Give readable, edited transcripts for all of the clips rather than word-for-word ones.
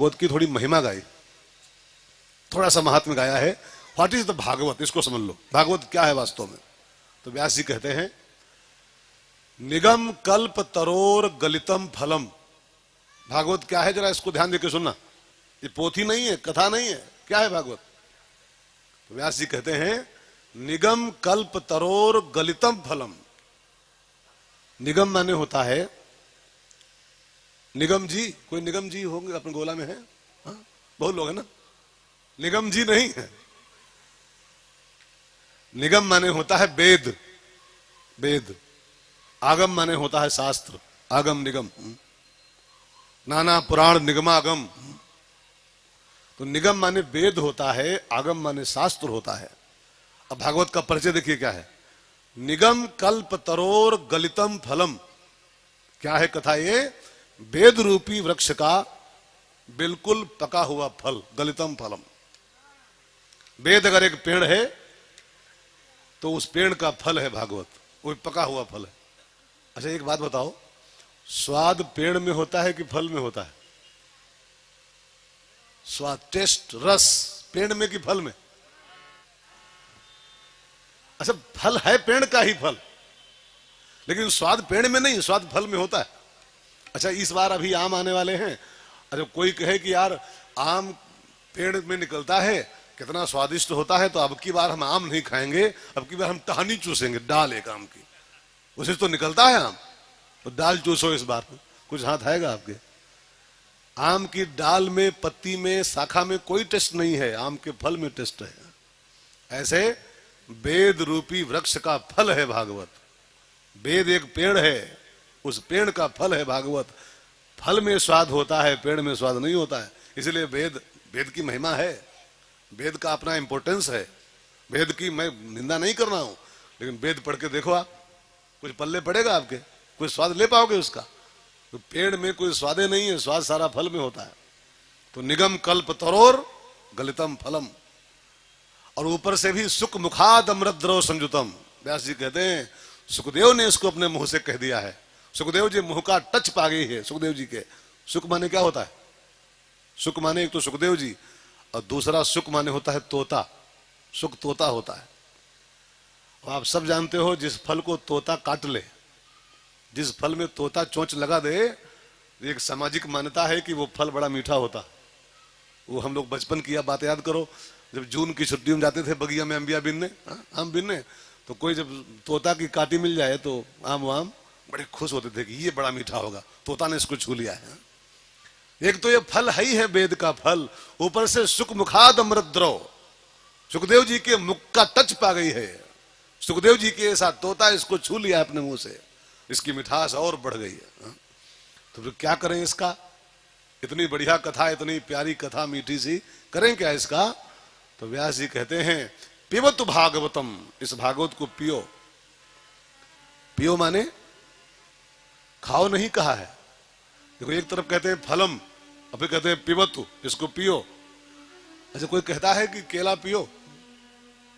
भागवत की थोड़ी महिमा गाई, थोड़ा सा महात्म्य गाया है। व्हाट इज द भागवत, इसको समझ लो, भागवत क्या है वास्तव में। तो व्यास जी कहते हैं, निगम कल्प तरोर गलितम फलम। भागवत क्या है, जरा इसको ध्यान देकर सुनना। ये पोथी नहीं है, कथा नहीं है, क्या है भागवत। तो व्यास जी कहते हैं, निगम कल्प तरोर गलितम फलम। निगम माने होता है, निगम जी, कोई निगम जी होंगे अपने गोला में है? हाँ? बहुत लोग है ना। निगम जी नहीं है, निगम माने होता है वेद, वेद। आगम माने होता है शास्त्र, आगम निगम, नाना पुराण निगमागम। तो निगम माने वेद होता है, आगम माने शास्त्र होता है। अब भागवत का परिचय देखिए क्या है, निगम कल्प तरोर गलितम फलम। क्या है कथा ये, वेद रूपी वृक्ष का बिल्कुल पका हुआ फल, गलितम फलम। वेद अगर एक पेड़ है तो उस पेड़ का फल है भागवत, वो पका हुआ फल है। अच्छा एक बात बताओ, स्वाद पेड़ में होता है कि फल में होता है? स्वाद, टेस्ट, रस पेड़ में कि फल में? अच्छा फल है पेड़ का ही फल, लेकिन स्वाद पेड़ में नहीं, स्वाद फल में होता है। अच्छा इस बार अभी आम आने वाले हैं। अच्छा कोई कहे कि यार आम पेड़ में निकलता है, कितना स्वादिष्ट होता है, तो अब की बार हम आम नहीं खाएंगे, अब की बार हम टहनी चूसेंगे, डाल एक आम की, उसे तो निकलता है आम, तो डाल चूसो इस बार, कुछ हाथ आएगा आपके। आम की डाल में, पत्ती में, शाखा में कोई टेस्ट नहीं है, आम के फल में टेस्ट है। ऐसे वेद रूपी वृक्ष का फल है भागवत। वेद एक पेड़ है, उस पेड़ का फल है भागवत। फल में स्वाद होता है, पेड़ में स्वाद नहीं होता है। इसलिए वेद, वेद की महिमा है, वेद का अपना इंपोर्टेंस है। वेद की मैं निंदा नहीं कर रहा हूं, लेकिन वेद पढ़ के देखो आप, कुछ पल्ले पड़ेगा आपके, कुछ स्वाद ले पाओगे उसका? तो पेड़ में कोई स्वादे नहीं है, स्वाद सारा फल में होता है। तो निगम कल्प तरोर गलितम फलम, और ऊपर से भी सुख मुखाद अमृतद्रव संयुतम। व्यास जी कहते हैं सुखदेव ने इसको अपने मुंह से कह दिया है। सुखदेव जी मुंह का टच पा गई है सुखदेव जी के। सुख माने क्या होता है? सुख माने एक तो सुखदेव जी, और दूसरा सुख माने होता है तोता। सुख तोता होता है। और आप सब जानते हो, जिस फल को तोता काट ले, जिस फल में तोता चोंच लगा दे, एक सामाजिक मान्यता है कि वो फल बड़ा मीठा होता। वो हम लोग बचपन की बात याद करो, जब जून की छुट्टियों में जाते थे बगिया में अंबिया बीनने, आम बीनने, तो कोई जब तोता की काटी मिल जाए तो आम वाम बड़े खुश होते थे कि ये बड़ा मीठा होगा, तोता ने इसको छू लिया है। एक तो ये फल है ही है वेद का फल, ऊपर से सुख मुखाद अमृतद्रव, सुखदेव जी के मुख का टच पा गई है। सुखदेव जी के ऐसा तोता इसको छू लिया अपने मुंह से, इसकी मिठास और बढ़ गई है। तो फिर क्या करें इसका? इतनी बढ़िया कथा, इतनी प्यारी कथा, मीठी सी, करें क्या इसका? तो व्यास जी कहते हैं, पिबतु भागवतम, इस भागवत को पियो। पियो माने खाओ नहीं कहा है। देखो एक तरफ कहते हैं फलम, और फिर कहते हैं पिबतु, इसको पियो। अच्छा कोई कहता है कि केला पियो,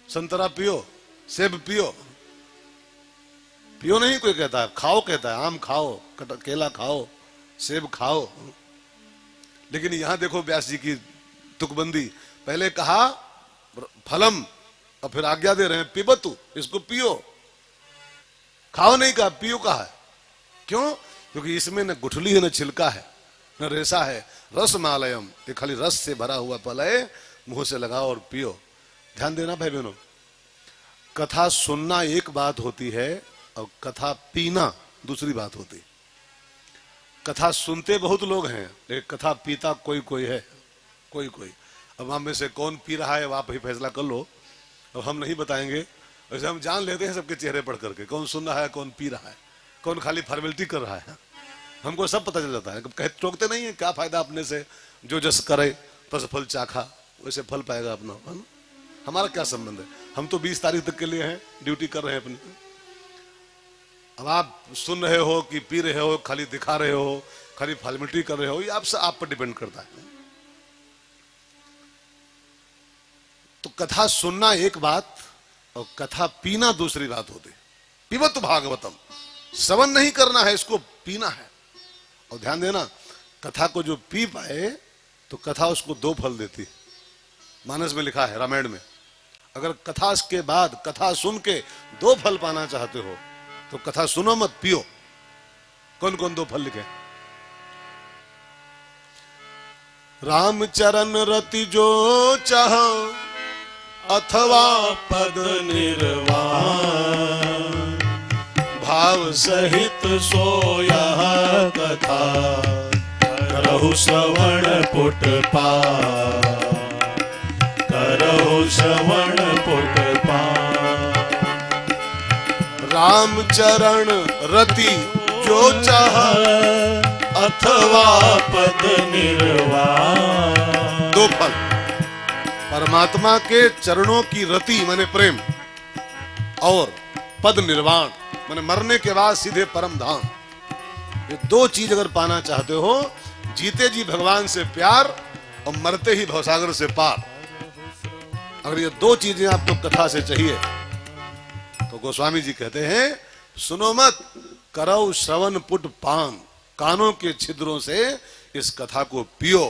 संतरा पियो, सेब पियो? पियो नहीं कोई कहता है, खाओ कहता है। आम खाओ, केला खाओ, सेब खाओ। लेकिन यहां देखो व्यास जी की तुकबंदी, पहले कहा फलम, और फिर आज्ञा दे रहे हैं पिबतु, इसको पियो। खाओ नहीं कहा, पियो कहा है। क्यों? क्योंकि इसमें न गुठली है, न छिलका है, न रेशा है। रस मालयम, ये खाली रस से भरा हुआ फल है, मुंह से लगाओ और पियो। ध्यान देना भाई बहनों, कथा सुनना एक बात होती है और कथा पीना दूसरी बात होती है। कथा सुनते बहुत लोग हैं, लेकिन कथा पीता कोई कोई है, कोई कोई। अब हम में से कौन पी रहा है आप ही फैसला कर लो, अब हम नहीं बताएंगे। वैसे हम जान लेते हैं सबके चेहरे पढ़ करके, कौन सुन रहा है, कौन पी रहा है, कौन खाली फॉर्मेलिटी कर रहा है। हमको सब पता चल जाता है। कहे टोकते नहीं है, क्या फायदा अपने से, जो जस करे तस फल चाखा, वैसे फल पाएगा अपना, है ना? हमारा क्या संबंध है? हम तो 20 तारीख तक के लिए हैं, ड्यूटी कर रहे हैं अपनी। अब आप सुन रहे हो कि पी रहे हो, खाली दिखा रहे हो, खाली फॉर्मेलिटी कर रहे हो, ये आपसे आप पर डिपेंड करता है। तो कथा सुनना एक बात और कथा पीना दूसरी बात होती। पिबत भागवतम, श्रवण नहीं करना है, इसको पीना है। और ध्यान देना, कथा को जो पी पाए तो कथा उसको 2 फल देती। मानस में लिखा है, रामायण में, अगर कथा के बाद कथा सुन के 2 फल पाना चाहते हो तो कथा सुनो मत, पियो। कौन कौन 2 फल लिखे? राम चरण रति जो चाह अथवा पद निर्वाण, भाव सहित सोया कथा करहु श्रवण पुट पार, करहु श्रवण पुट पार। राम चरण रति जो चाह अथवा पद निर्वाण, 2 फल। परमात्मा के चरणों की रति माने प्रेम, और पद निर्वाण माने मरने के बाद सीधे परम धाम। ये 2 चीज अगर पाना चाहते हो, जीते जी भगवान से प्यार और मरते ही भवसागर से पार, अगर ये 2 चीजें आपको कथा से चाहिए तो गोस्वामी जी कहते हैं सुनो मत, करौ श्रवण पुट पान, कानों के छिद्रों से इस कथा को पियो।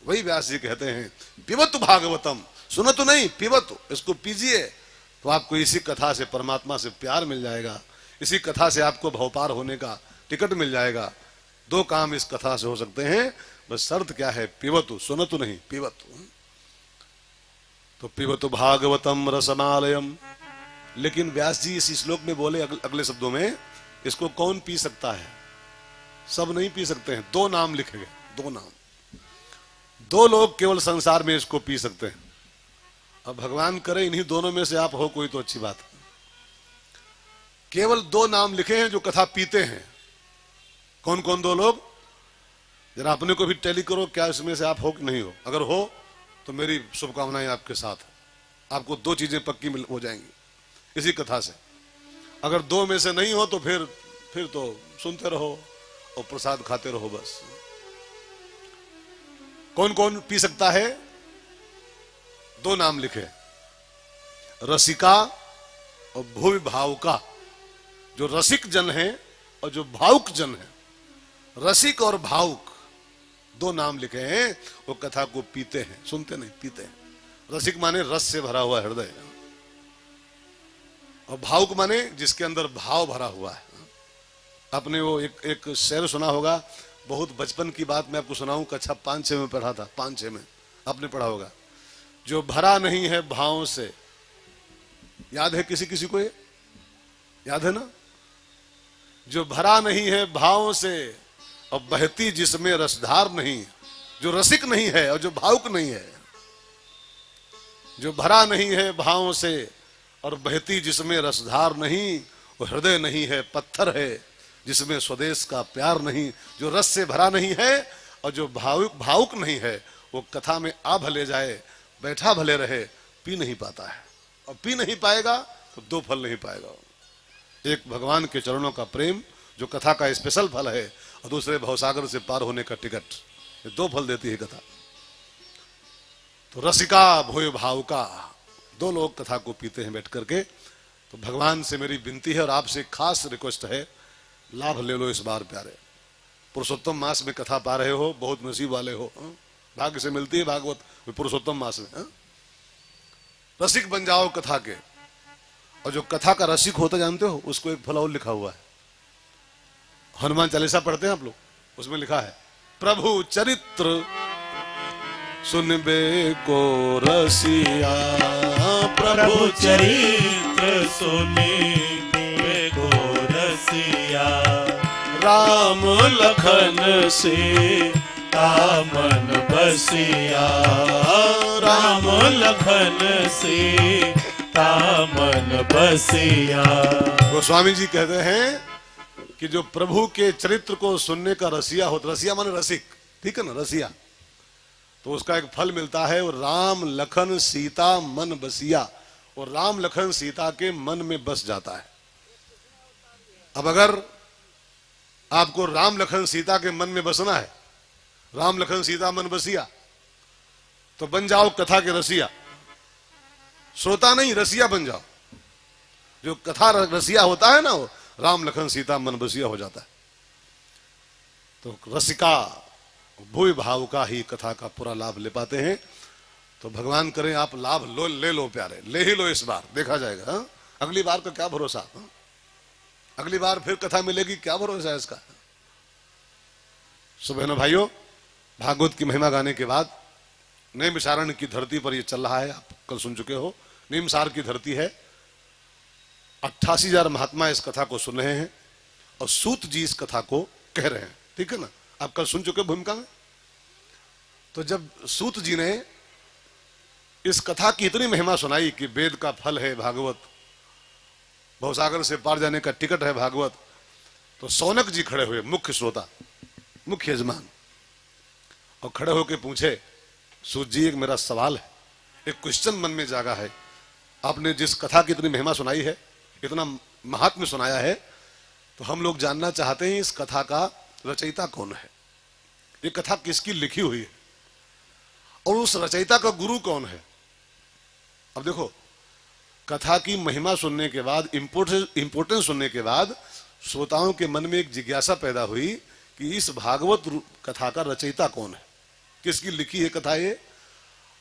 वही व्यास जी कहते हैं पिबतु भागवतम, सुनो तो नहीं, पिबतु, इसको पीजिए तो आपको इसी कथा से परमात्मा से प्यार मिल जाएगा, इसी कथा से आपको भवपार होने का टिकट मिल जाएगा। 2 काम इस कथा से हो सकते हैं, बस शर्त क्या है? पिबतु, सुनो तो नहीं, पिबतु। तो पिबतु भागवतम रसमालयम। लेकिन व्यास जी इस श्लोक में बोले अगले शब्दों में, इसको कौन पी सकता है? सब नहीं पी सकते हैं। 2 नाम लिखे गए, 2 नाम, 2 लोग केवल संसार में इसको पी सकते हैं। अब भगवान करे इन्हीं दोनों में से आप हो कोई तो अच्छी बात है। केवल 2 नाम लिखे हैं जो कथा पीते हैं। कौन कौन 2 लोग? जरा अपने को भी टैली करो, क्या इसमें से आप हो कि नहीं हो? अगर हो तो मेरी शुभकामनाएं आपके साथ है। आपको 2 चीजें पक्की हो जाएंगी इसी कथा से। अगर 2 में से नहीं हो तो फिर तो सुनते रहो और प्रसाद खाते रहो बस। कौन कौन पी सकता है? 2 नाम लिखे, रसिका और भूवि भावुका। जो रसिक जन है और जो भावुक जन है, रसिक और भावुक 2 नाम लिखे हैं। वो कथा को पीते हैं, सुनते नहीं, पीते हैं। रसिक माने रस से भरा हुआ हृदय, और भावुक माने जिसके अंदर भाव भरा हुआ है। आपने वो एक शेर सुना होगा, बहुत बचपन की बात मैं आपको सुनाऊं, कक्षा 5-6 में पढ़ा था, 5-6 में आपने पढ़ा होगा। जो भरा नहीं है भाव से, याद है किसी किसी को? ये याद है ना? जो भरा नहीं है भाव से और बहती जिसमें रसधार नहीं, जो रसिक नहीं है और जो भावुक नहीं है, जो भरा नहीं है भाव से और बहती जिसमें रसधार नहीं, वो हृदय नहीं है, पत्थर है जिसमें स्वदेश का प्यार नहीं। जो रस से भरा नहीं है और जो भावुक नहीं है, वो कथा में आ भले जाए, बैठा भले रहे, पी नहीं पाता है। और पी नहीं पाएगा तो 2 फल नहीं पाएगा। एक भगवान के चरणों का प्रेम जो कथा का स्पेशल फल है, और दूसरे भवसागर से पार होने का टिकट। ये 2 फल देती है कथा। तो रसिका भूय भावुका 2 लोग कथा को पीते हैं बैठ करके। तो भगवान से मेरी विनती है और आपसे खास रिक्वेस्ट है, लाभ ले लो इस बार प्यारे। पुरुषोत्तम मास में कथा पा रहे हो, बहुत नसीब वाले हो, भाग्य से मिलती है भागवत पुरुषोत्तम मास में। रसिक बन जाओ कथा के। और जो कथा का रसिक होता जानते हो, उसको एक फल और लिखा हुआ है। हनुमान चालीसा पढ़ते हैं आप लोग, उसमें लिखा है प्रभु चरित्र सुनबे को रसिया, प्रभु चरित्र सुनबे को रसिया, राम लखन सीता मन बसिया, राम लखन सीता मन बसिया। गोस्वामी जी कहते हैं कि जो प्रभु के चरित्र को सुनने का रसिया होता, रसिया माने रसिक, ठीक है ना, रसिया, तो उसका एक फल मिलता है, वो राम लखन सीता मन बसिया। और राम लखन सीता के मन में बस जाता है। अब अगर आपको राम लखन सीता के मन में बसना है, राम लखन सीता मन बसिया, तो बन जाओ कथा के रसिया। श्रोता नहीं, रसिया बन जाओ। जो कथा रसिया होता है ना, वो राम लखन सीता मन बसिया हो जाता है। तो रसिका भूय भाव का ही कथा का पूरा लाभ ले पाते हैं। तो भगवान करें आप लाभ ले लो प्यारे, ले ही लो इस बार, देखा जाएगा। हाँ? अगली बार का क्या भरोसा। हाँ? अगली बार फिर कथा मिलेगी, क्या भरोसा है इसका। सो बहनों भाइयों, भागवत की महिमा गाने के बाद नैमिषारण्य की धरती पर ये चल रहा है, आप कल सुन चुके हो। निमसार की धरती है, 88,000 महात्मा इस कथा को सुन रहे हैं और सूत जी इस कथा को कह रहे हैं, ठीक है ना। आप कल सुन चुके भूमिका में। तो जब सूत जी ने इस कथा की इतनी महिमा सुनाई कि वेद का फल है भागवत, भवसागर से पार जाने का टिकट है भागवत, तो सौनक जी खड़े हुए, मुख्य श्रोता, मुख्य यजमान, और खड़े होकर पूछे, सूत जी एक मेरा सवाल है, एक क्वेश्चन मन में जागा है। आपने जिस कथा की इतनी महिमा सुनाई है, इतना महात्म्य सुनाया है, तो हम लोग जानना चाहते हैं इस कथा का रचयिता कौन है, ये कथा किसकी लिखी हुई है, और उस रचयिता का गुरु कौन है। अब देखो, कथा की महिमा सुनने के बाद, इंपोर्टेंस सुनने के बाद श्रोताओं के मन में एक जिज्ञासा पैदा हुई कि इस भागवत कथा का रचयिता कौन है, किसकी लिखी है कथा ये,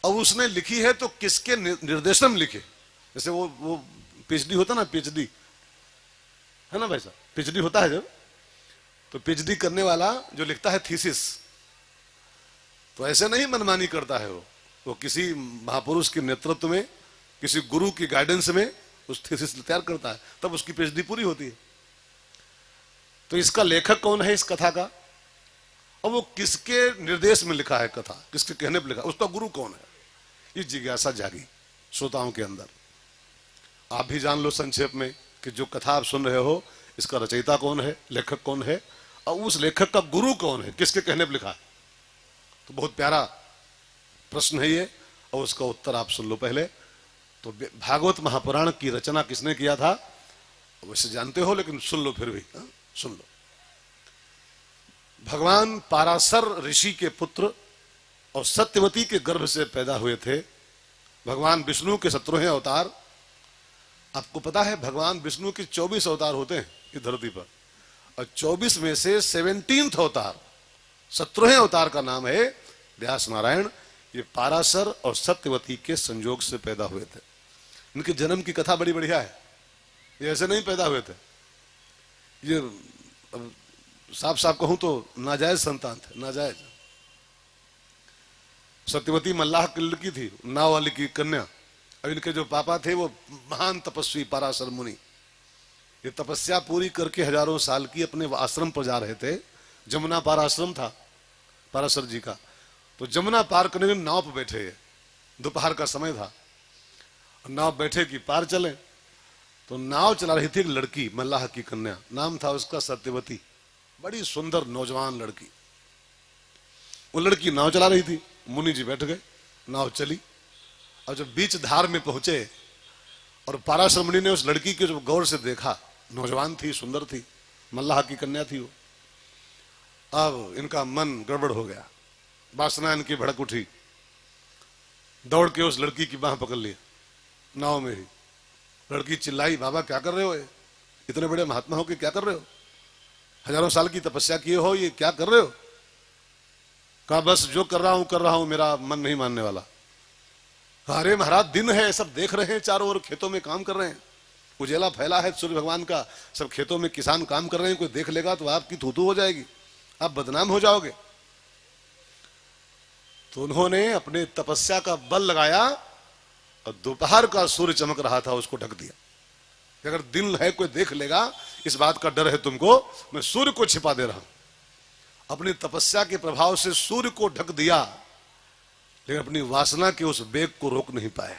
और उसने लिखी है तो किसके निर्देशन में लिखे। जैसे वो पीएचडी होता ना, पीएचडी है ना भाई साहब, पीएचडी होता है जब, तो पीएचडी करने वाला जो लिखता है थीसिस, तो ऐसे नहीं मनमानी करता है वो किसी महापुरुष के नेतृत्व में, किसी गुरु की गाइडेंस में उस थीसिस तैयार करता है, तब उसकी पीएचडी पूरी होती है। तो इसका लेखक कौन है इस कथा का, और वो किसके निर्देश में लिखा है कथा, किसके कहने पर लिखा, उसका गुरु कौन है, ये जिज्ञासा जागी श्रोताओं के अंदर। आप भी जान लो संक्षेप में कि जो कथा आप सुन रहे हो, इसका रचयिता कौन है, लेखक कौन है, और उस लेखक का गुरु कौन है, किसके कहने पर लिखा है। तो बहुत प्यारा प्रश्न है ये, और उसका उत्तर आप सुन लो पहले। तो भागवत महापुराण की रचना किसने किया था, वैसे जानते हो, लेकिन सुन लो फिर भी। सुन लो, भगवान पाराशर ऋषि के पुत्र और सत्यवती के गर्भ से पैदा हुए थे भगवान विष्णु के 17वें अवतार। आपको पता है भगवान विष्णु के 24 अवतार होते हैं इस धरती पर, और 24 में से 17th अवतार, 17वें अवतार का नाम है व्यास नारायण। ये पाराशर और सत्यवती के संयोग से पैदा हुए थे। इनके जन्म की कथा बड़ी बढ़िया है, ये ऐसे नहीं पैदा हुए थे, ये साफ साफ कहूं तो नाजायज संतान थे, नाजायज। सत्यवती मल्लाह की लड़की थी, नाव वाली की कन्या, और इनके जो पापा थे वो महान तपस्वी पराशर मुनि। ये तपस्या पूरी करके हजारों साल की अपने आश्रम पर जा रहे थे। जमुना पार आश्रम था पराशर जी का, तो जमुना पार करने के नाव पर बैठे, दोपहर का समय था, नाव बैठे कि पार चले। तो नाव चला रही थी एक लड़की, मल्लाह की कन्या, नाम था उसका सत्यवती, बड़ी सुंदर नौजवान लड़की। वो लड़की नाव चला रही थी, मुनि जी बैठ गए, नाव चली, और जब बीच धार में पहुंचे और पाराशर मुनि ने उस लड़की को जब गौर से देखा, नौजवान थी, सुंदर थी, मल्लाह की कन्या थी वो, अब इनका मन गड़बड़ हो गया, वासना इनकी भड़क उठी, दौड़ के उस लड़की की बाह पकड़ लिया नाव में ही। लड़की चिल्लाई, बाबा क्या कर रहे हो, इतने बड़े महात्मा हो के क्या कर रहे हो, हजारों साल की तपस्या किए हो, ये क्या कर रहे हो। कहा बस जो कर रहा हूं, मेरा मन नहीं मानने वाला। अरे महाराज दिन है, सब देख रहे हैं, चारों ओर खेतों में काम कर रहे हैं, उजेला फैला है सूर्य भगवान का, सब खेतों में किसान काम कर रहे हैं, कोई देख लेगा तो आपकी थूथू हो जाएगी, आप बदनाम हो जाओगे। तो उन्होंने अपने तपस्या का बल लगाया और दोपहर का सूर्य चमक रहा था उसको ढक दिया। अगर दिन है कोई देख लेगा, इस बात का डर है तुमको, मैं सूर्य को छिपा दे रहा हूं। अपनी तपस्या के प्रभाव से सूर्य को ढक दिया, लेकिन अपनी वासना के उस वेग को रोक नहीं पाए,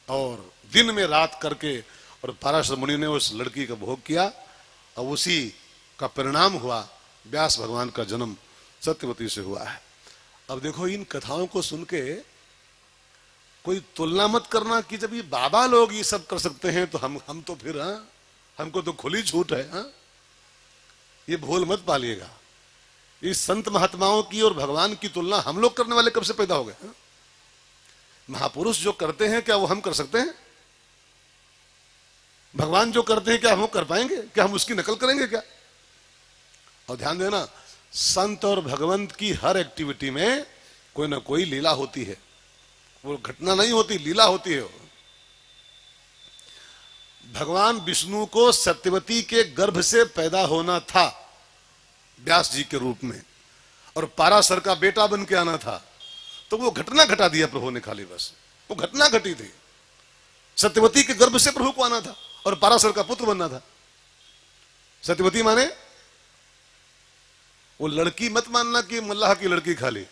और दिन में रात करके और पाराशर मुनि ने उस लड़की का भोग किया, और उसी का परिणाम हुआ व्यास भगवान का जन्म सत्यवती से हुआ है। अब देखो, इन कथाओं को सुन के कोई तुलना मत करना कि जब ये बाबा लोग ये सब कर सकते हैं तो हम तो फिर, हमको तो खुली छूट है। ये भूल मत पालिएगा, इस संत महात्माओं की और भगवान की तुलना हम लोग करने वाले कब से पैदा हो गए। महापुरुष जो करते हैं क्या वो हम कर सकते हैं? भगवान जो करते हैं क्या हम कर पाएंगे? क्या हम उसकी नकल करेंगे क्या? और ध्यान देना, संत और भगवंत की हर एक्टिविटी में कोई ना कोई लीला होती है, वो घटना नहीं होती, लीला होती है। भगवान विष्णु को सत्यवती के गर्भ से पैदा होना था व्यास जी के रूप में, और पाराशर का बेटा बन के आना था, तो वो घटना घटा दिया प्रभु ने खाली, बस वो घटना घटी थी। सत्यवती के गर्भ से प्रभु को आना था और पाराशर का पुत्र बनना था। सत्यवती माने वो लड़की मत मानना कि मल्लाह की लड़की खाली।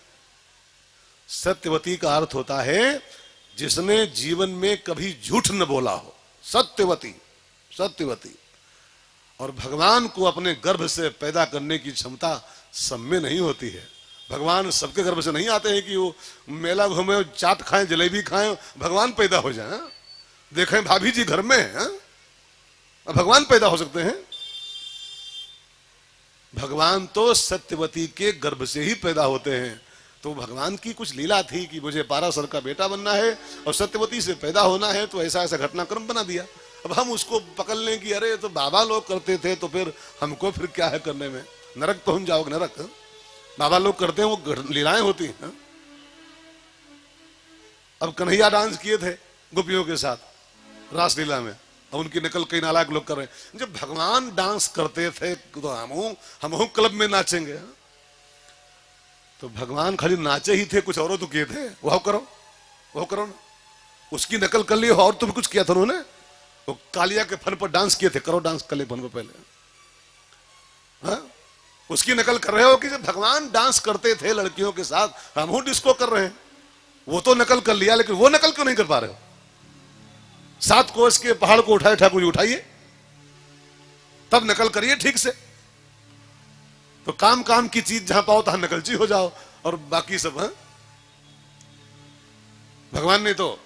सत्यवती का अर्थ होता है जिसने जीवन में कभी झूठ न बोला हो, सत्यवती, सत्यवती। और भगवान को अपने गर्भ से पैदा करने की क्षमता सब में नहीं होती है। भगवान सबके गर्भ से नहीं आते हैं कि वो मेला घूमे, चाट खाएं, जलेबी खाएं, भगवान पैदा हो जाए। देखें भाभी जी घर में है, भगवान पैदा हो सकते हैं? भगवान तो सत्यवती के गर्भ से ही पैदा होते हैं। तो भगवान की कुछ लीला थी कि मुझे पाराशर का बेटा बनना है और सत्यवती से पैदा होना है, तो ऐसा ऐसा घटनाक्रम बना दिया। अब हम उसको पकड़ लें कि अरे तो बाबा लोग करते थे, तो फिर हमको फिर क्या है करने में, नरक पहुंच जाओगे, नरक। बाबा लोग करते हैं, वो लीलाएं होती हैं। अब कन्हैया डांस किए थे गोपियों के साथ रासलीला में, और उनकी नकल कई नालायक लोग कर रहे हैं। जब भगवान डांस करते थे तो हम क्लब में नाचेंगे? तो भगवान खाली नाचे ही थे, कुछ औरों तो किए थे, वो करो, वो करो ना। उसकी नकल कर ली हो, और तो भी कुछ किया था उन्होंने। वो कालिया के फन पर डांस किए थे, करो डांस काले फन पर पहले। हाँ? उसकी नकल कर रहे हो कि जब भगवान डांस करते थे लड़कियों के साथ, हम डिस्को कर रहे हैं। वो तो नकल कर लिया, लेकिन वो नकल क्यों नहीं कर पा रहे हो? 7 कोस के पहाड़ को उठाए ठाकुर जी, उठाइए, तब नकल करिए ठीक से। तो काम काम की चीज जहां पाओ तहां नकलची हो जाओ, और बाकी सब। हाँ? भगवान ने तो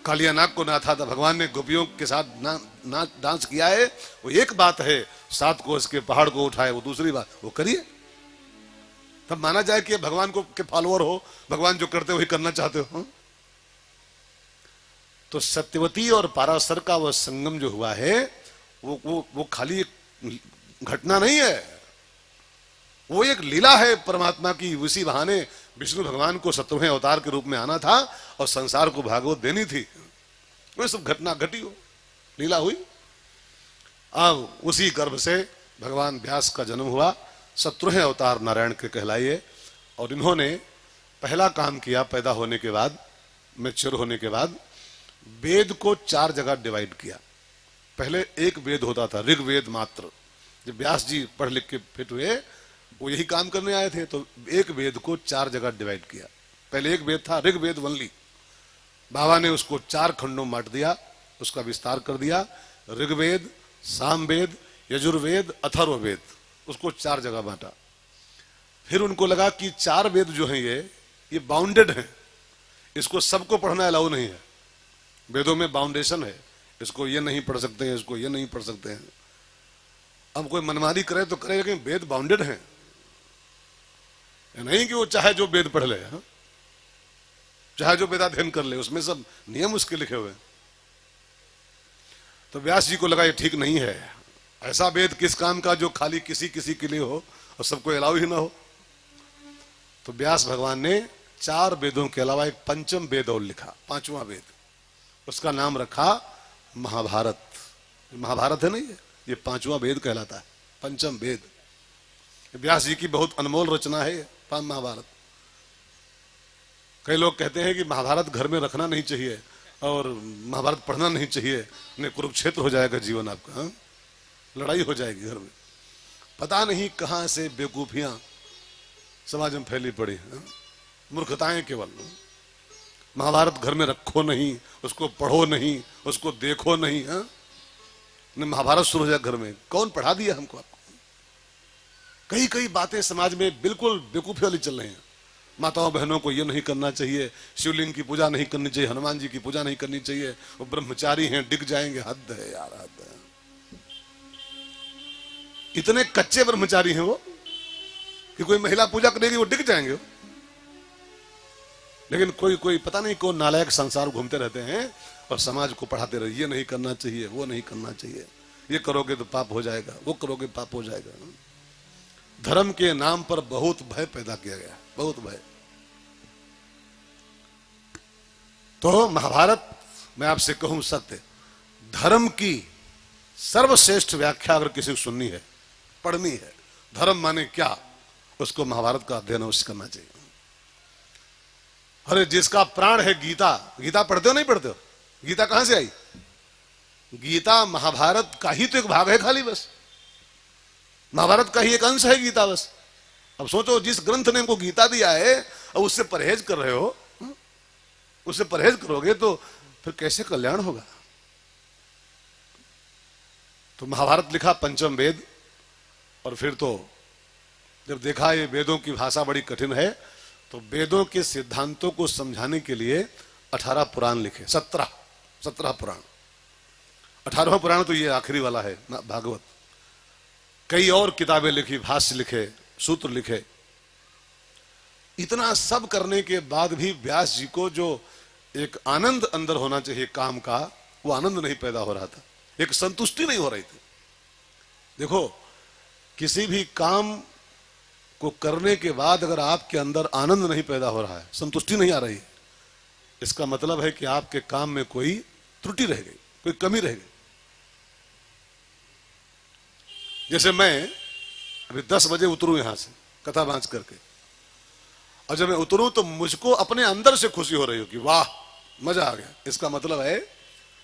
कालिया नाग को नाथा था, भगवान ने गोपियों के साथ डांस किया है, वो एक बात है। 7 कोस के पहाड़ को उठाए, वो दूसरी बात। वो करिए, तब माना जाए कि भगवान को के फॉलोअर हो, भगवान जो करते वही करना चाहते हो। हाँ? तो सत्यवती और पाराशर का वह संगम जो हुआ है, वो खाली एक घटना नहीं है, वो एक लीला है परमात्मा की। उसी बहाने विष्णु भगवान को 7वें अवतार के रूप में आना था और संसार को भागवत देनी थी। वो सब घटना घटी, हो लीला हुई। अब उसी गर्भ से भगवान व्यास का जन्म हुआ, 17वें अवतार नारायण के कहलाइए। और इन्होंने पहला काम किया पैदा होने के बाद, मैच्योर होने के बाद, वेद को 4 जगह डिवाइड किया। पहले एक वेद होता था, ऋग्वेद मात्र। जब व्यास जी पढ़ लिख के फिट हुए, वो यही काम करने आए थे, तो एक वेद को 4 जगह डिवाइड किया। पहले एक वेद था ऋग्वेद वनली, बाबा ने उसको 4 खंडों में बांट दिया, उसका विस्तार कर दिया। ऋग्वेद, सामवेद, यजुर्वेद, अथर्ववेद, उसको 4 जगह बांटा। फिर उनको लगा कि 4 वेद जो हैं ये बाउंडेड हैं, इसको सबको पढ़ना अलाउ नहीं है। वेदों में बाउंडेशन है, इसको ये नहीं पढ़ सकते हैं, इसको ये नहीं पढ़ सकते हैं। अब कोई मनमानी करे तो करे, लेकिन वेद बाउंडेड हैं, नहीं कि वो चाहे जो वेद पढ़ ले, चाहे जो वेदाध्ययन कर ले, उसमें सब नियम उसके लिखे हुए। तो व्यास जी को लगा ये ठीक नहीं है, ऐसा वेद किस काम का जो खाली किसी किसी के लिए हो और सबको अलाउ ही ना हो। तो व्यास भगवान ने 4 वेदों के अलावा एक पंचम वेद और लिखा, 5वां वेद, उसका नाम रखा महाभारत। महाभारत है नहीं, ये 5वां वेद कहलाता है, पंचम वेद। व्यास जी की बहुत अनमोल रचना है महाभारत। कई लोग कहते हैं कि महाभारत घर में रखना नहीं चाहिए और महाभारत पढ़ना नहीं चाहिए, नहीं कुरुक्षेत्र हो जाएगा जीवन आपका। हाँ? लड़ाई हो जाएगी घर में। पता नहीं कहां से बेवकूफियां समाज में फैली पड़ी, मूर्खताएं केवल। महाभारत घर में रखो नहीं, उसको पढ़ो नहीं, उसको देखो नहीं। हाँ? महाभारत शुरू हो जाए घर में, कौन पढ़ा दिया हमको? आपको कई कई बातें समाज में बिल्कुल बेवकूफी वाली चल रही हैं। माताओं बहनों को ये नहीं करना चाहिए, शिवलिंग की पूजा नहीं करनी चाहिए, हनुमान जी की पूजा नहीं करनी चाहिए, वो ब्रह्मचारी हैं, डिग जाएंगे। हद है यार, हद है। इतने कच्चे ब्रह्मचारी हैं वो कि कोई महिला पूजा करेगी वो डिग जाएंगे। लेकिन कोई पता नहीं कौन नालायक संसार घूमते रहते हैं और समाज को पढ़ाते रहे, ये नहीं करना चाहिए, वो नहीं करना चाहिए, ये करोगे तो पाप हो जाएगा, वो करोगे पाप हो जाएगा। धर्म के नाम पर बहुत भय पैदा किया गया, बहुत भय। तो महाभारत, मैं आपसे कहूं सत्य, धर्म की सर्वश्रेष्ठ व्याख्या अगर किसी को सुननी है, पढ़नी है, धर्म माने क्या, उसको महाभारत का अध्ययन अवश्य करना चाहिए। अरे जिसका प्राण है गीता, गीता पढ़ते हो नहीं पढ़ते हो? गीता कहां से आई? गीता महाभारत का ही तो एक भाग है खाली, बस महाभारत का ही एक अंश है गीता बस। अब सोचो, जिस ग्रंथ ने हमको गीता दिया है और उससे परहेज कर रहे हो, उससे परहेज करोगे तो फिर कैसे कल्याण होगा? तो महाभारत लिखा पंचम वेद, और फिर तो जब देखा ये वेदों की भाषा बड़ी कठिन है, तो वेदों के सिद्धांतों को समझाने के लिए 18 पुराण लिखे, 17 पुराण। 18वां पुराण तो ये आखिरी वाला है ना, भागवत। कई और किताबें लिखी, भाष्य लिखे, सूत्र लिखे। इतना सब करने के बाद भी व्यास जी को जो एक आनंद अंदर होना चाहिए काम का, वो आनंद नहीं पैदा हो रहा था, एक संतुष्टि नहीं हो रही थी। देखो, किसी भी काम को करने के बाद अगर आपके अंदर आनंद नहीं पैदा हो रहा है, संतुष्टि नहीं आ रही है, इसका मतलब है कि आपके काम में कोई त्रुटि रह गई, कोई कमी रह गई। जैसे मैं अभी 10 बजे उतरूं यहां से कथा बांच करके, और जब मैं उतरूं तो मुझको अपने अंदर से खुशी हो रही हो कि वाह मजा आ गया, इसका मतलब है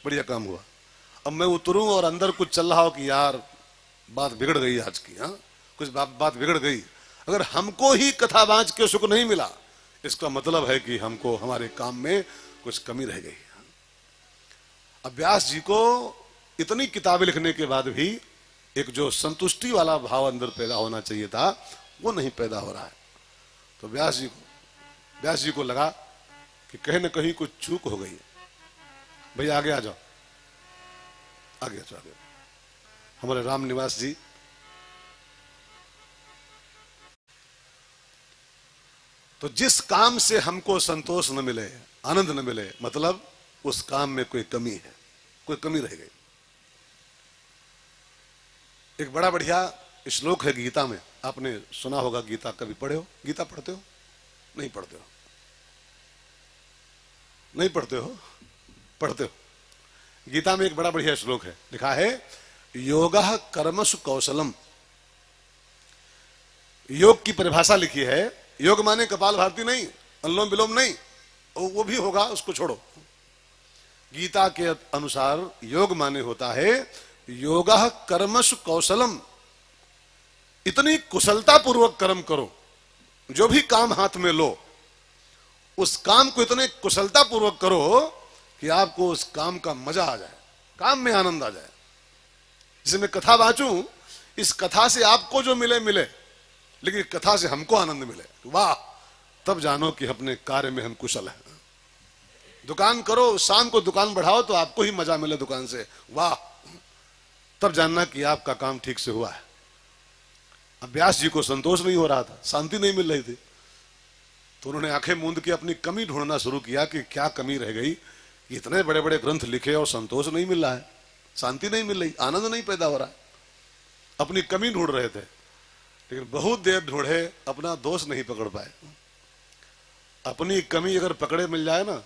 बढ़िया काम हुआ। अब मैं उतरूं और अंदर कुछ चल रहा हो कि यार बात बिगड़ गई आज की, हाँ कुछ बात बिगड़ गई, अगर हमको ही कथा बांच के सुख नहीं मिला, इसका मतलब है कि हमको हमारे काम में कुछ कमी रह गई। अब व्यास जी को इतनी किताबें लिखने के बाद भी एक जो संतुष्टि वाला भाव अंदर पैदा होना चाहिए था, वो नहीं पैदा हो रहा है। तो व्यास जी को लगा कि कहीं न कहीं कुछ चूक हो गई है। भैया आगे आ जाओ, आगे आ जाओ। हमारे राम निवास जी, तो जिस काम से हमको संतोष न मिले, आनंद न मिले, मतलब उस काम में कोई कमी है, कोई कमी रह गई। एक बड़ा बढ़िया श्लोक है गीता में, आपने सुना होगा, गीता कभी पढ़े हो? गीता पढ़ते हो? नहीं पढ़ते हो? नहीं पढ़ते हो? पढ़ते हो? गीता में एक बड़ा बढ़िया श्लोक है, लिखा है योगः कर्मसु कौशलम। योग की परिभाषा लिखी है, योग माने कपाल भारती नहीं, अनुलोम विलोम नहीं, वो भी होगा, उसको छोड़ो। गीता के अनुसार योग माने होता है योगः कर्मसु कौशलम। इतनी कुशलता पूर्वक कर्म करो, जो भी काम हाथ में लो उस काम को इतने कुशलता पूर्वक करो कि आपको उस काम का मजा आ जाए, काम में आनंद आ जाए। जैसे मैं कथा बांचूं, इस कथा से आपको जो मिले मिले, लेकिन कथा से हमको आनंद मिले, वाह, तब जानो कि अपने कार्य में हम कुशल हैं। दुकान करो, शाम को दुकान बढ़ाओ तो आपको ही मजा मिले दुकान से, वाह, तब जानना कि आपका काम ठीक से हुआ है। अब व्यास जी को संतोष नहीं हो रहा था, शांति नहीं मिल रही थी, तो उन्होंने आंखें मूंद के अपनी कमी ढूंढना शुरू किया कि क्या कमी रह गई, इतने बड़े बड़े ग्रंथ लिखे और संतोष नहीं मिल रहा है, शांति नहीं मिल रही, आनंद नहीं पैदा हो रहा है। अपनी कमी ढूंढ रहे थे, लेकिन बहुत देर ढूंढे, अपना दोष नहीं पकड़ पाए। अपनी कमी अगर पकड़े मिल जाए ना,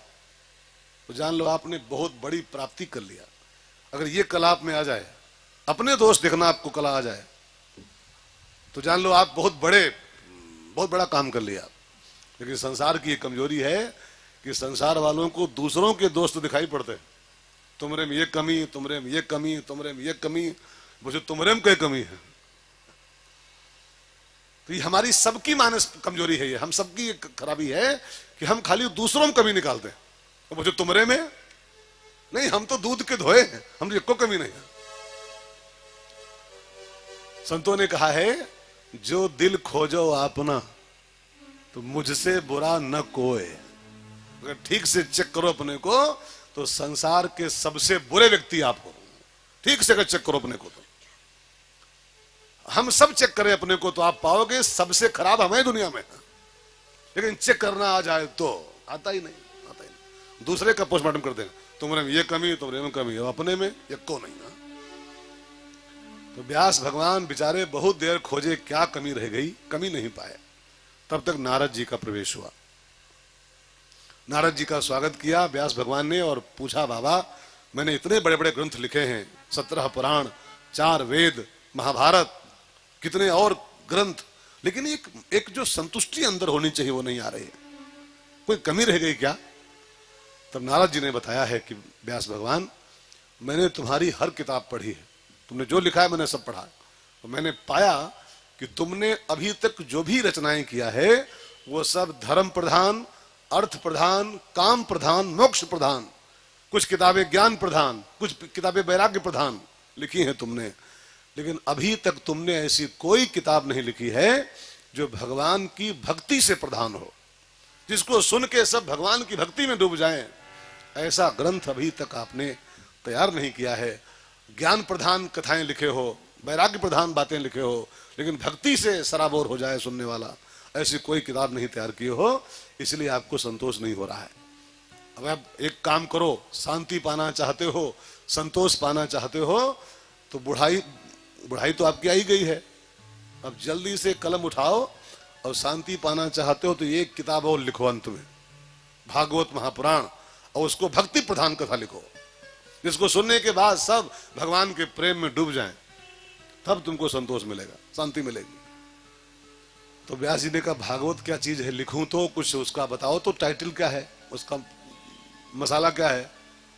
तो जान लो आपने बहुत बड़ी प्राप्ति कर लिया। अगर ये कला आप में आ जाए, अपने दोष देखना आपको कला आ जाए, तो जान लो आप बहुत बड़ा काम कर लिया। लेकिन संसार की एक कमजोरी है कि संसार वालों को दूसरों के दोस्त दिखाई पड़ते, तुमरे में ये कमी, तुमरे में ये कमी, तुमरे में ये कमी, मुझे तुमरे में कोई कमी है। तो ये हमारी सबकी मानस कमजोरी है, ये हम सबकी एक खराबी है कि हम खाली दूसरों में कमी निकालते हैं, तो मुझे तुमरे में नहीं, हम तो दूध के धोए हैं, हम को कमी नहीं है। संतों ने कहा है जो दिल खोजो अपना, तो मुझसे बुरा न कोई। अगर ठीक से चेक करो अपने को, तो संसार के सबसे बुरे व्यक्ति आप हो। ठीक से अगर चेक करो अपने को, तो हम सब चेक करें अपने को, तो आप पाओगे सबसे खराब हमें दुनिया में। लेकिन चेक करना आ जाए तो आता ही नहीं, आता ही नहीं। दूसरे का पोस्टमार्टम कर देंगे, तुम्हारे में ये कमी, तुम्हारे में कमी, अपने में ये को नहीं। तो व्यास भगवान बेचारे बहुत देर खोजे, क्या कमी रह गई, कमी नहीं पाए। तब तक नारद जी का प्रवेश हुआ। नारद जी का स्वागत किया व्यास भगवान ने और पूछा, बाबा मैंने इतने बड़े बड़े ग्रंथ लिखे हैं, 17 पुराण, 4 वेद, महाभारत, कितने और ग्रंथ, लेकिन एक जो संतुष्टि अंदर होनी चाहिए वो नहीं आ रही है, कोई कमी रह गई क्या? तब नारद जी ने बताया है कि व्यास भगवान, मैंने तुम्हारी हर किताब पढ़ी है, तुमने जो लिखा है मैंने सब पढ़ा है, तो मैंने पाया कि तुमने अभी तक जो भी रचनाएं किया है वो सब धर्म प्रधान, अर्थ प्रधान, काम प्रधान, मोक्ष प्रधान, कुछ किताबें ज्ञान प्रधान, कुछ किताबें वैराग्य प्रधान लिखी हैं तुमने, लेकिन अभी तक तुमने ऐसी कोई किताब नहीं लिखी है जो भगवान की भक्ति से प्रधान हो, जिसको सुन के सब भगवान की भक्ति में डूब जाएं। ऐसा ग्रंथ अभी तक आपने तैयार नहीं किया है। ज्ञान प्रधान कथाएं लिखे हो, वैराग्य प्रधान बातें लिखे हो, लेकिन भक्ति से सराबोर हो जाए सुनने वाला, ऐसी कोई किताब नहीं तैयार की हो, इसलिए आपको संतोष नहीं हो रहा है। अब आप एक काम करो, शांति पाना चाहते हो, संतोष पाना चाहते हो, तो बुढ़ाई तो आपकी आई गई है, अब जल्दी से कलम उठाओ, और शांति पाना चाहते हो तो एक किताब और लिखो अंत में, भागवत महापुराण, और उसको भक्ति प्रधान कथा लिखो, जिसको सुनने के बाद सब भगवान के प्रेम में डूब जाएं, तब तुमको संतोष मिलेगा, शांति मिलेगी। तो व्यास जी ने कहा, भागवत क्या चीज है, लिखूं तो कुछ उसका बताओ, तो टाइटल क्या है, उसका मसाला क्या है,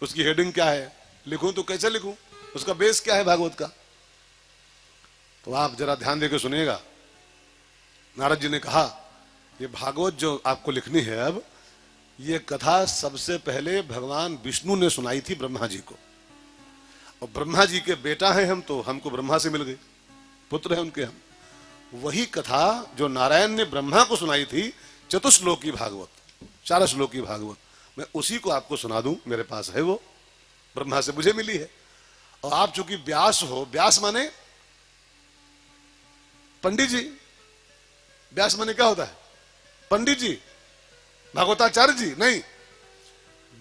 उसकी हेडिंग क्या है, लिखूं तो कैसे लिखूं, उसका बेस क्या है भागवत का? तो आप जरा ध्यान देकर सुनिएगा। नारद जी ने कहा, ये भागवत जो आपको लिखनी है अब, ये कथा सबसे पहले भगवान विष्णु ने सुनाई थी ब्रह्मा जी को, और ब्रह्मा जी के बेटा हैं हम, तो हमको ब्रह्मा से मिल गई, पुत्र है उनके हम। वही कथा जो नारायण ने ब्रह्मा को सुनाई थी, चतुश्लोकी भागवत, 4 श्लोकी भागवत, मैं उसी को आपको सुना दूं, मेरे पास है वो, ब्रह्मा से मुझे मिली है। और आप चूंकि व्यास हो, व्यास माने पंडित जी, व्यास माने क्या होता है, पंडित जी, भागवताचार्य जी नहीं,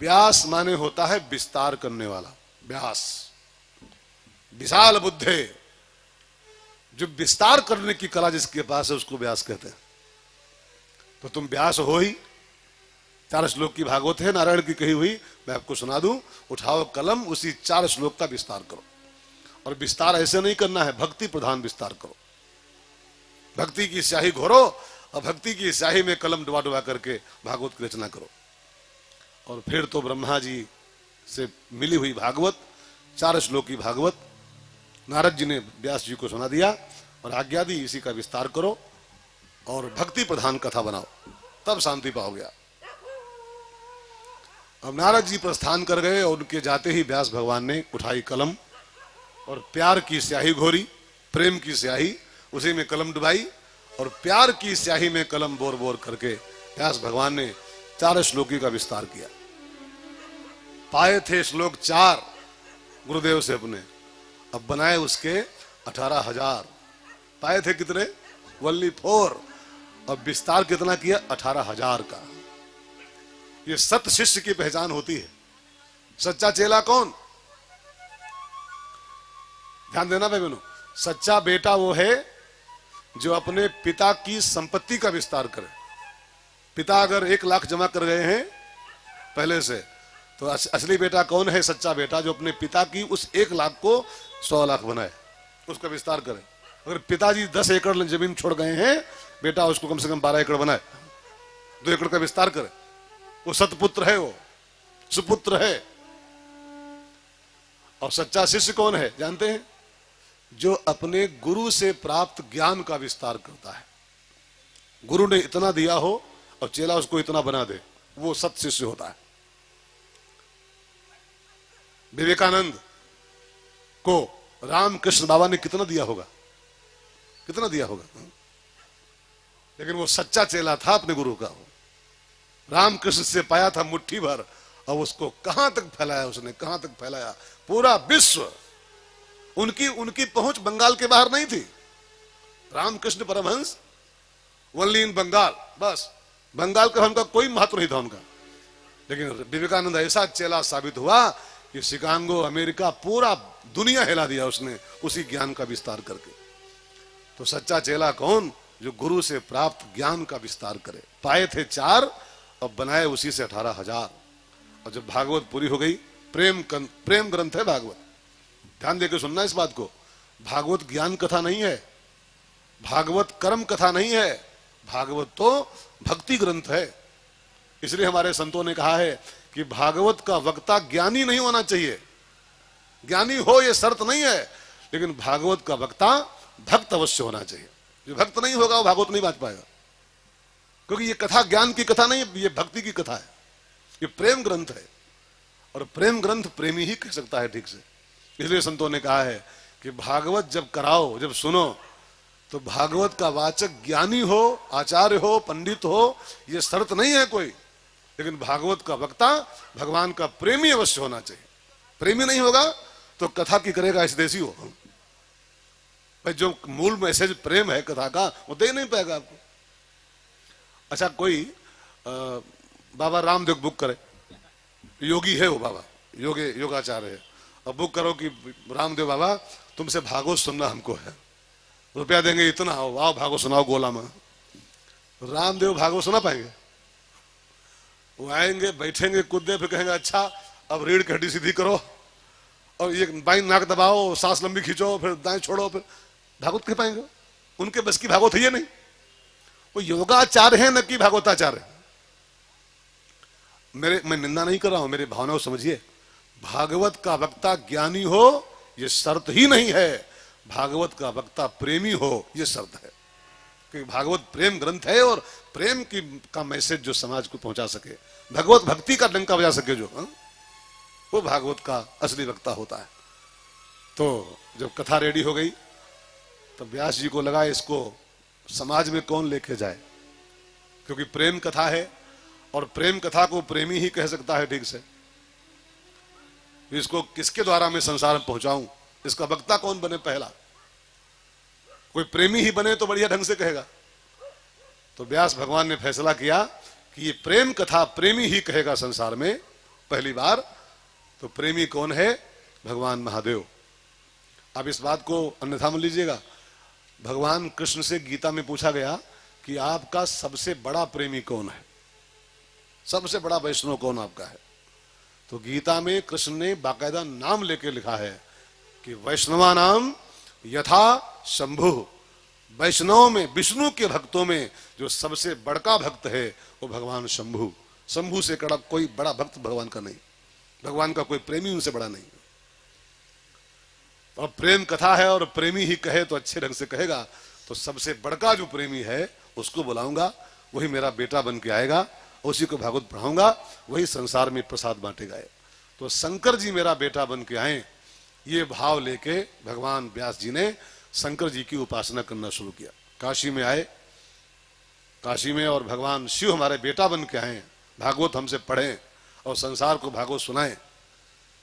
व्यास माने होता है विस्तार करने वाला, व्यास, विशाल बुद्धे, जो विस्तार करने की कला जिसके पास है उसको व्यास कहते हैं। तो तुम व्यास हो ही, 4 श्लोक की भागवत है, नारायण की कही हुई, मैं आपको सुना दूं, उठाओ कलम, उसी 4 श्लोक का विस्तार करो, और विस्तार ऐसे नहीं करना है, भक्ति प्रधान विस्तार करो, भक्ति की स्याही घोरो, और भक्ति की स्याही में कलम डुबा डुबा करके भागवत की रचना करो। और फिर तो ब्रह्मा जी से मिली हुई भागवत, 4 श्लोकी भागवत, नारद जी ने व्यास जी को सुना दिया और आज्ञा दी, इसी का विस्तार करो और भक्ति प्रधान कथा बनाओ, तब शांति पाओगे। अब नारद जी प्रस्थान कर गए, और उनके जाते ही व्यास भगवान ने उठाई कलम और प्यार की स्याही घोरी, प्रेम की स्याही, उसी में कलम डुबाई, और प्यार की स्याही में कलम बोर बोर करके व्यास भगवान ने 4 श्लोकी का विस्तार किया। पाए थे श्लोक 4 गुरुदेव से अपने, अब बनाए उसके 18,000। पाए थे कितने, वल्ली 4, अब विस्तार कितना किया, 18,000 का। ये सत शिष्य की पहचान होती है। सच्चा चेला कौन, ध्यान देना भाई बहनों, सच्चा बेटा वो है जो अपने पिता की संपत्ति का विस्तार करे। पिता अगर 1 लाख जमा कर गए हैं पहले से, तो असली बेटा कौन है, सच्चा बेटा जो अपने पिता की उस 1 लाख को 100 लाख बनाए, उसका विस्तार करे। अगर पिताजी 10 एकड़ जमीन छोड़ गए हैं, बेटा उसको कम से कम 12 एकड़ बनाए, 2 एकड़ का विस्तार करे, वो सतपुत्र है, वो सुपुत्र है। और सच्चा शिष्य कौन है जानते हैं, जो अपने गुरु से प्राप्त ज्ञान का विस्तार करता है। गुरु ने इतना दिया हो और चेला उसको इतना बना दे, वो सत शिष्य होता है। विवेकानंद को रामकृष्ण बाबा ने कितना दिया होगा, कितना दिया होगा, लेकिन वो सच्चा चेला था अपने गुरु का। रामकृष्ण से पाया था मुट्ठी भर, और उसको कहां तक फैलाया उसने, कहां तक फैलाया, पूरा विश्व। उनकी पहुंच बंगाल के बाहर नहीं थी। रामकृष्ण परमहंस ओनली इन बंगाल, बस बंगाल का उनका कोई महत्व नहीं था उनका। लेकिन विवेकानंद ऐसा चेला साबित हुआ ये शिकागो अमेरिका पूरा दुनिया हिला दिया उसने उसी ज्ञान का विस्तार करके। तो सच्चा चेला कौन? जो गुरु से प्राप्त ज्ञान का विस्तार करे। पाए थे 4 और बनाए उसी से 18,000। और जब भागवत पूरी हो गई, प्रेम ग्रंथ है भागवत, ध्यान देकर सुनना इस बात को। भागवत ज्ञान कथा नहीं है, भागवत कर्म कथा नहीं है, भागवत तो भक्ति ग्रंथ है। इसलिए हमारे संतों ने कहा है कि भागवत का वक्ता ज्ञानी नहीं होना चाहिए। ज्ञानी हो ये शर्त नहीं है, लेकिन भागवत का वक्ता भक्त अवश्य होना चाहिए। जो भक्त नहीं होगा वो भागवत नहीं बांट पाएगा, क्योंकि ये कथा ज्ञान की कथा नहीं, ये भक्ति की कथा है, ये प्रेम ग्रंथ है। और प्रेम ग्रंथ प्रेमी ही कह सकता है ठीक से। इसलिए संतों ने कहा है कि भागवत जब कराओ, जब सुनो, तो भागवत का वाचक ज्ञानी हो, आचार्य हो, पंडित हो, ये शर्त नहीं है कोई, लेकिन भागवत का वक्ता भगवान का प्रेमी अवश्य होना चाहिए। प्रेमी नहीं होगा तो कथा की करेगा ऐसे देसी हो भाई। जो मूल मैसेज प्रेम है कथा का, वो दे नहीं पाएगा आपको। अच्छा, कोई बाबा रामदेव बुक करे, योगी है वो बाबा, योगाचार्य है, और बुक करो कि रामदेव बाबा तुमसे भागवत सुनना हमको है, रुपया देंगे इतना, आओ भागवत सुनाओ गोला में। रामदेव भागवत सुना पाएंगे? वो आएंगे, बैठेंगे, कूदे, फिर कहेंगे अच्छा अब रीढ़ की हड्डी सीधी करो, और ये बाईं नाक दबाओ, सांस लंबी खींचो, फिर दाएं छोड़ो, फिर भागवत कह पाएंगे? उनके बस की भागवत है ये नहीं। वो योगाचार्य है, न कि भागवताचार्य। मैं निंदा नहीं कर रहा हूं, मेरी भावनाओं समझिए। भागवत का वक्ता ज्ञानी हो ये शर्त ही नहीं है, भागवत का वक्ता प्रेमी हो ये शर्त है। क्योंकि भागवत प्रेम ग्रंथ है, और प्रेम की का मैसेज जो समाज को पहुंचा सके, भगवत भक्ति का डंका बजा सके जो, वो भागवत का असली वक्ता होता है। तो जब कथा रेडी हो गई तो व्यास जी को लगा इसको समाज में कौन लेके जाए, क्योंकि प्रेम कथा है, और प्रेम कथा को प्रेमी ही कह सकता है ठीक से। इसको किसके द्वारा मैं संसार में पहुंचाऊं, इसका वक्ता कौन बने? पहला कोई प्रेमी ही बने तो बढ़िया ढंग से कहेगा। तो व्यास भगवान ने फैसला किया कि ये प्रेम कथा प्रेमी ही कहेगा संसार में पहली बार। तो प्रेमी कौन है? भगवान महादेव। अब इस बात को अन्यथा मत लीजिएगा। भगवान कृष्ण से गीता में पूछा गया कि आपका सबसे बड़ा प्रेमी कौन है, सबसे बड़ा वैष्णव कौन आपका है? तो गीता में कृष्ण ने बाकायदा नाम लेके लिखा है कि वैष्णवा नाम यथा शंभु। वैष्णव में, विष्णु के भक्तों में जो सबसे बड़का भक्त है वो भगवान शंभु। शंभु से कड़ा कोई बड़ा भक्त भगवान का नहीं, भगवान का कोई प्रेमी उनसे बड़ा नहीं। और प्रेम कथा है और प्रेमी ही कहे तो अच्छे ढंग से कहेगा। तो सबसे बड़का जो प्रेमी है उसको बुलाऊंगा, वही मेरा बेटा बन के आएगा, उसी को भागवत पढ़ाऊंगा, वही संसार में प्रसाद बांटेगा। तो शंकर जी मेरा बेटा बन के आए, ये भाव लेके भगवान व्यास जी ने शंकर जी की उपासना करना शुरू किया। काशी में आए, काशी में, और भगवान शिव हमारे बेटा बन के आए, भागवत हमसे पढ़ें और संसार को भागवत सुनाएं,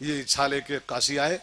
ये इच्छा लेके काशी आए।